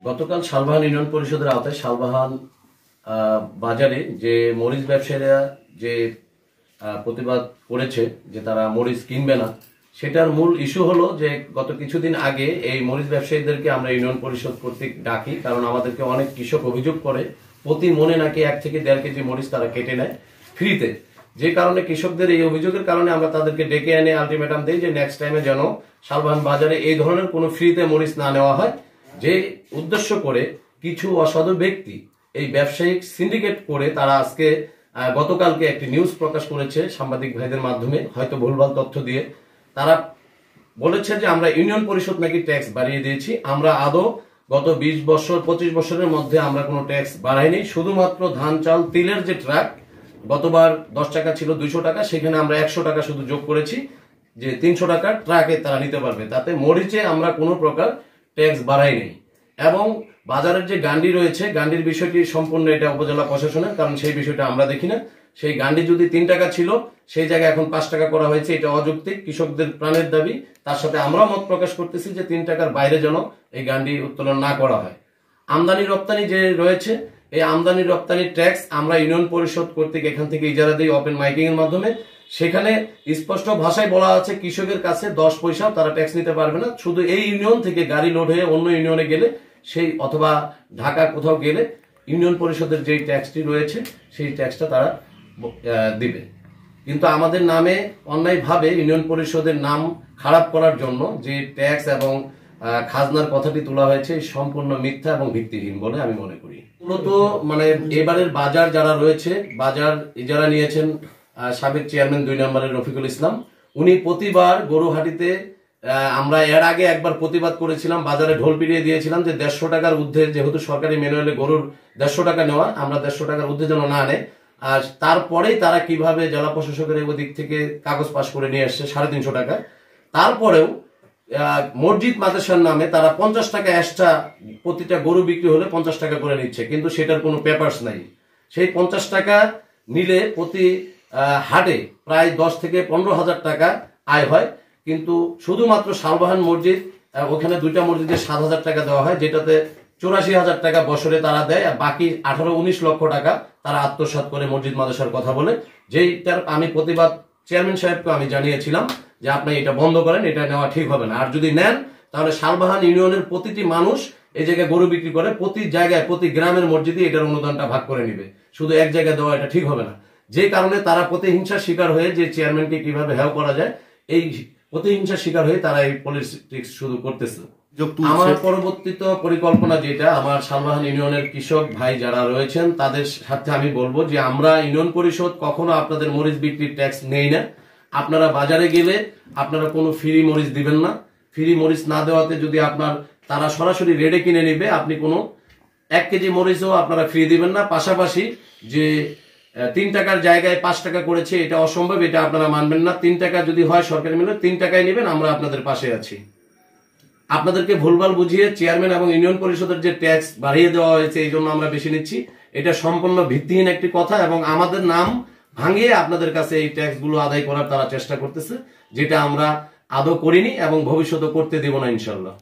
গতকাল শালবাহান ইউনিয়ন পরিষদের আওতায় শালবাহান বাজারে যে মরিচ ব্যবসায়ীরা যে প্রতিবাদ করেছে যে তারা মরিচ কিনবে না, সেটার মূল ইস্যু হলো যে গত কিছুদিন আগে এই মরিচ ব্যবসায়ীদেরকে আমরা ইউনিয়ন পরিষদ কর্তৃক ডাকি, কারণ আমাদেরকে অনেক কৃষক অভিযোগ করে প্রতি মনে নাকি 1 থেকে 1.5 কেজি মরিচ তারা কেটে নেয় ফ্রিতে। যে কারণে কৃষকদের এই অভিযোগের কারণে আমরা তাদেরকে ডেকে এনে আলটিমেটাম দিই যে নেক্সট টাইমে যেন শালবাহান বাজারে এই ধরনের কোনো ফ্রিতে মরিচ না নেওয়া হয়। যে উদ্দেশ্য করে কিছু অসাধু ব্যক্তি এই ব্যবসায়িক সিন্ডিকেট করে তারা আজকে গতকালকে একটি নিউজ প্রকাশ করেছে সাংবাদিক ভাইদের মাধ্যমে, হয়তো ভুলভাল তথ্য দিয়ে। তারা বলেছে যে আমরা ইউনিয়ন পরিষদ নাকি ট্যাক্স বাড়িয়ে দিয়েছি। আমরা আদৌ গত 20 বছর 25 বছরের মধ্যে আমরা কোনো ট্যাক্স বাড়াইনি। শুধুমাত্র ধান চাল তিলের যে ট্রাক গতবার 10 টাকা ছিল 200 টাকা, সেখানে আমরা 100 টাকা শুধু যোগ করেছি যে 300 টাকা ট্রাকে তারা নিতে পারবে। তাতে মরিচে আমরা কোনো প্রকার ট্যাক্স বাড়াই নেই। এবং বাজারের যে গান্ডি রয়েছে, গান্ডির বিষয়টি সম্পূর্ণ এটা উপজেলা প্রশাসনের, কারণ সেই বিষয়টা আমরা দেখি না। সেই গান্ডি যদি 3 টাকা ছিল সেই জায়গায় এখন 5 টাকা করা হয়েছে, এটা অযৌক্তিক, কৃষকদের প্রাণের দাবি। তার সাথে আমরাও মত প্রকাশ করতেছি যে 3 টাকার বাইরে যেন এই গান্ডি উত্তোলন না করা হয়। আমদানি রপ্তানি যে রয়েছে, এই আমদানি রপ্তানি ট্যাক্স আমরা ইউনিয়ন পরিষদ কর্তৃক এখান থেকে ইজারা দিই ওপেন মাইকিং এর মাধ্যমে। সেখানে স্পষ্ট ভাষায় বলা আছে কৃষকের কাছে 10 পয়সাও তারা ট্যাক্স নিতে পারবে না। শুধু এই ইউনিয়ন থেকে গাড়ি লোড হয়ে অন্য ইউনিয়নে গেলে সেই অথবা ঢাকা কোথাও গেলে ইউনিয়ন পরিষদের যে ট্যাক্সটি রয়েছে সেই ট্যাক্সটা তারা দিবে। কিন্তু আমাদের নামে অন্যায়ভাবে ইউনিয়ন পরিষদের নাম খারাপ করার জন্য যে ট্যাক্স এবং খাজনার কথাটি তোলা হয়েছে সম্পূর্ণ মিথ্যা এবং ভিত্তিহীন বলে আমি মনে করি। মূলত মানে এবারের বাজার যারা রয়েছে, বাজার ইজারা নিয়েছেন সাবেক চেয়ারম্যান 2 নম্বরের রফিকুল ইসলাম। উনি প্রতিবার গরুহাটিতে, আমরা এর আগে একবার প্রতিবাদ করেছিলাম, বাজারে ঢোল পিটিয়ে দিয়েছিলাম যে 150 টাকার ঊর্ধ্বে, যেহেতু সরকারি ম্যানুয়ালে গরুর 150 টাকা নেওয়া, আমরা 150 টাকার ঊর্ধ্বে যেন না নেয়। আর তারপরেই তারা কিভাবে জেলা প্রশাসকের ওদিক থেকে কাগজ পাস করে নিয়ে আসছে 350 টাকা। তারপরেও মসজিদ মাদ্রাসার নামে তারা 50 টাকা এক্সট্রা, প্রতিটা গরু বিক্রি হলে 50 টাকা করে নিচ্ছে, কিন্তু সেটার কোনো পেপারস নাই। সেই 50 টাকা নিলে প্রতি হাটে প্রায় 10 থেকে 15 হাজার টাকা আয় হয়। কিন্তু শুধুমাত্র শালবাহান মসজিদ, ওখানে 2টা মসজিদে 7,000 টাকা দেওয়া হয়, যেটাতে 84,000 টাকা বছরে তারা দেয়, আর বাকি 18-19 লক্ষ টাকা তারা আত্মসাৎ করে মসজিদ মাদ্রাসার কথা বলে। যেইটার আমি প্রতিবাদ চেয়ারম্যান সাহেবকে আমি জানিয়েছিলাম যে আপনি এটা বন্ধ করেন, এটা নেওয়া ঠিক হবে না। আর যদি নেন তাহলে শালবাহান ইউনিয়নের প্রতিটি মানুষ এই জায়গায় গরু বিক্রি করে, প্রতি জায়গায় প্রতি গ্রামের মসজিদে এটার অনুদানটা ভাগ করে নিবে। শুধু এক জায়গায় দেওয়া এটা ঠিক হবে না। যে কারণে তারা প্রতিহিংসার শিকার হয়ে, যে চেয়ারম্যানকে কিভাবে হেয় করা যায়, এই প্রতিহিংসার শিকার হয়ে তারা এই পলিটিক্স শুরু করতেছে। আমার পরবর্তীত পরিকল্পনা যেটা, আমার শালবাহান ইউনিয়নের কৃষক ভাই যারা রয়েছেন তাদের সাথে আমি বলবো যে আমরা ইউনিয়ন পরিষদ কখনো আপনাদের মরিচ বিক্রির ট্যাক্স নেই না। আপনারা বাজারে গেলে আপনারা কোনো ফ্রি মরিচ দিবেন না। ফ্রি মরিচ না দেওয়াতে যদি তারা সরাসরি রেডে কিনে নিবে, আপনি কোনো 1 কেজি মরিচও আপনারা ফ্রি দিবেন না। পাশাপাশি যে 3 টাকার জায়গায় 5 টাকা করেছে, এটা অসম্ভব, এটা আপনারা মানবেন না। 3 টাকা যদি হয় সরকারি মূল্যে 3 টাকায় নেবেন, আমরা আপনাদের পাশে আছি। আপনাদেরকে ভুলভাল বুঝিয়ে চেয়ারম্যান এবং ইউনিয়ন পরিষদের যে ট্যাক্স বাড়িয়ে দেওয়া হয়েছে এই জন্য আমরা বেশি নিচ্ছি, এটা সম্পূর্ণ ভিত্তিহীন একটি কথা। এবং আমাদের নাম ভাঙিয়ে আপনাদের কাছে এই ট্যাক্স গুলো আদায় করার তারা চেষ্টা করতেছে, যেটা আমরা আদৌ করিনি এবং ভবিষ্যতে করতে দেব না ইনশাল্লাহ।